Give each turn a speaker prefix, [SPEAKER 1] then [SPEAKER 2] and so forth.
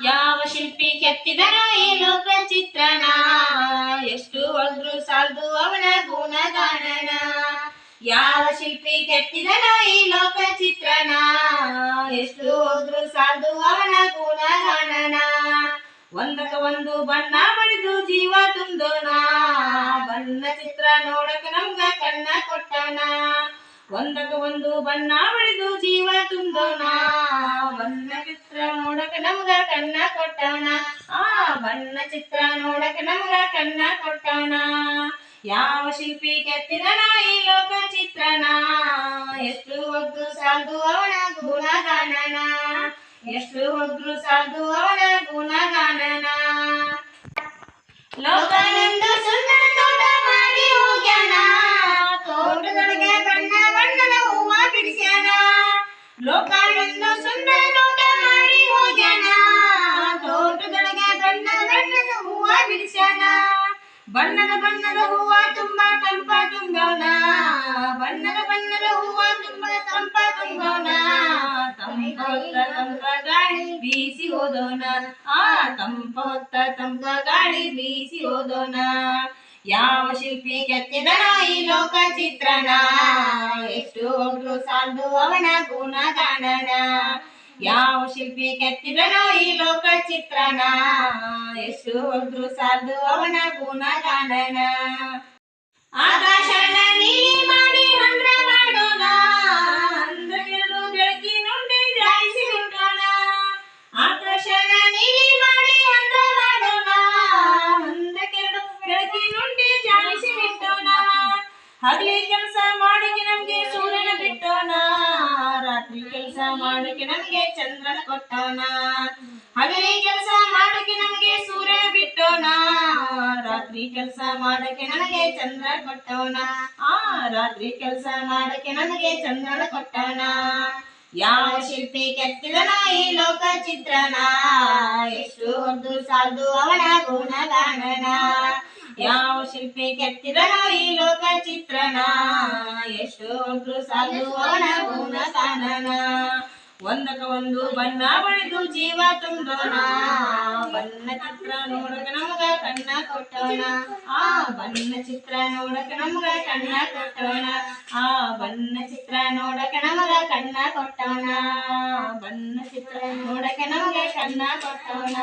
[SPEAKER 1] ಯಾವ ಶಿಲ್ಪಿ ಕೆತ್ತಿದನೋ ಈ ಲೋಕ ಚಿತ್ರಣ, ಎಷ್ಟು ಹೊದ್ರು ಸಾಲ್ದು ಅವನ ಗುಣಗಾನನ. ಯಾವ ಶಿಲ್ಪಿ ಕೆತ್ತಿದನೋ ಈ ಲೋಕ ಚಿತ್ರಣ, ಎಷ್ಟು ಹೊದ್ರು ಸಾಲ್ದು ಅವನ ಗುಣಗಾನನ. ಒಂದಕ ಒಂದು ಬಣ್ಣ ಬಳಿದು ಜೀವ ತುಂಬೋಣ, ಬಣ್ಣ ಚಿತ್ರ ನೋಡಕ ನಮ್ಗ ಕಣ್ಣ ಕೊಟ್ಟನ. ಒಂದಕ ಒಂದು ಬಣ್ಣ ಬಳಿದು ಜೀವ ತುಂಬೋಣ, ಬಣ್ಣ ಚಿತ್ರ ನೋಡಕ ನಮ್ಗ ಕಣ್ಣ ಕೊಟ್ಟನ. ಬಣ್ಣ ಚಿತ್ರ ನೋಡಕ ನಮ್ಗ ಕಣ್ಣ ಕೊಟ್ಟನ. ಯಾವ ಶಿಲ್ಪಿ ಕೆತ್ತಿದನ ಈ ಲೋಕ ಚಿತ್ರಣ, ಎಷ್ಟು ಹೊತ್ತು ಸಾಲ್ದು ಅವನ ಗುಣಗಾನನ, ಎಷ್ಟು ಹೊತ್ತು ಸಾಲ್ದು ಅವನ ಗುಣಗಾನನ. ಲೋಕನೊಂದು ಸುಂದರ ತೋಟ ಮಾಡಿ ಹೋಗ್ಯಾನ, ತೋಟದೊಳಗೆ ಬಣ್ಣ ಬಣ್ಣದ ಹೂವ ಬಿಡಿಸ್ಯಾನ. ಲೋಕನೊಂದು ಸುಂದರ ತೋಟ ಮಾಡಿ ಹೋಗ್ಯಾನ, ತೋಟದೊಳಗೆ ಬಣ್ಣ ಬಣ್ಣದ ಹೂವ ಬಿಡಿಸ್ಯಾನ. ಬಣ್ಣದ ಬಣ್ಣದ ಹೂವ ತುಂಬ ತಂಪ ತುಂಬೋಣ, ಬಣ್ಣದ ಬಣ್ಣದ ಹೂವ ತುಂಬ ತಂಪ ತುಂಬೋಣ. ತಂಪ ಹೊತ್ತ ತಂಪ ಗಾಳಿ ಬೀಸಿ ಹೋದೋಣ, ತಂಪ ಹೊತ್ತ ತಂಪ ಗಾಳಿ ಬೀಸಿ ಹೋದೋಣ. ಯಾವ ಶಿಲ್ಪಿ ಕೆತ್ತಿದನೋ ಈ ಲೋಕ ಚಿತ್ರಣ, ಎಷ್ಟು ಹೊದ್ರು ಸಾಲ್ದು ಅವನ ಗುಣಗಾನನ. ಯಾವ ಶಿಲ್ಪಿ ಕೆತ್ತಿದನೋ ಈ ಲೋಕ ಚಿತ್ರಣ, ಎಷ್ಟು ಹೊದ್ರು ಸಾಲ್ದು ಅವನ ಗುಣಗಾನನ. ಆಕಾಶನ ನೀಲಿ ಮಾಡಿ ಹಂದ್ರ ಮಾಡೋಣ, ಹಂದ್ರಗಿರಲು ಬೆಳಕಿನುಂಡಿ ಜಾಯಿಸಿ ಬಿಟ್ಟೋಣ. ಆಕಾಶನ ನೀಲಿ ಮಾಡಿ ಹಂದ್ರ ಮಾಡೋಣ, ಹಂದ್ರಗಿರಲು ಬೆಳಕಿನುಂಡಿ ಜಾಯಿಸಿ ಬಿಟ್ಟೋಣ. ಹಗಲಿ ಕೆಲಸ ಮಾಡಕ್ಕೆ ನಮ್ಗೆ ಸೂರ್ಯನ ಬಿಟ್ಟೋಣ, ರಾತ್ರಿ ಕೆಲಸ ಮಾಡಕ್ಕೆ ನಮ್ಗೆ ಚಂದ್ರನ ಕೊಟ್ಟೋಣ. ಹಗಲಿ ಕೆಲಸ ಮಾಡಕ್ಕೆ ನಮ್ಗೆ ಸೂರ್ಯ ಬಿಟ್ಟೋಣ, ರಾತ್ರಿ ಕೆಲಸ ಮಾಡಕ್ಕೆ ನನಗೆ ಚಂದ್ರ ಕೊಟ್ಟೋಣ. ರಾತ್ರಿ ಕೆಲಸ ಮಾಡಕ್ಕೆ ನನಗೆ ಚಂದ್ರನ ಕೊಟ್ಟೋಣ. ಯಾವ ಶಿಲ್ಪಿ ಕೆತ್ತಿದನೋ ಈ ಲೋಕ ಚಿತ್ರಣ, ಎಷ್ಟು ಹೊತ್ತು ಸಾಲ್ದು ಅವನ ಗುಣಗಾನನ. ಯಾವ ಶಿಲ್ಪಿ ಕೆತ್ತಿದನೋ ಈ ಲೋಕ ಚಿತ್ರಣ, ಎಷ್ಟು ಹೊತ್ತು ಸಾಲ್ದು ಅವನ ಗುಣಗಾನನ. ಒಂದಕ ಒಂದು ಬಣ್ಣ ಬಳಿದು ಜೀವ ತುಂಬೋಣ, ಬಣ್ಣ ಚಿತ್ರ ನೋಡಕ ನಮ್ಗ ಕಣ್ಣ ಕೊಟ್ಟೋಣ. ಬಣ್ಣ ಚಿತ್ರ ನೋಡಕ ನಮ್ಗ ಕಣ್ಣ ಕೊಟ್ಟೋಣ, ಬಣ್ಣ ಚಿತ್ರ ನೋಡಕ ನಮಗ ಕಣ್ಣ ಕೊಟ್ಟೋಣ. ಬಣ್ಣ ಚಿತ್ರ ನೋಡಕ ನಮ್ಗ ಕಣ್ಣ ಕೊಟ್ಟೋಣ.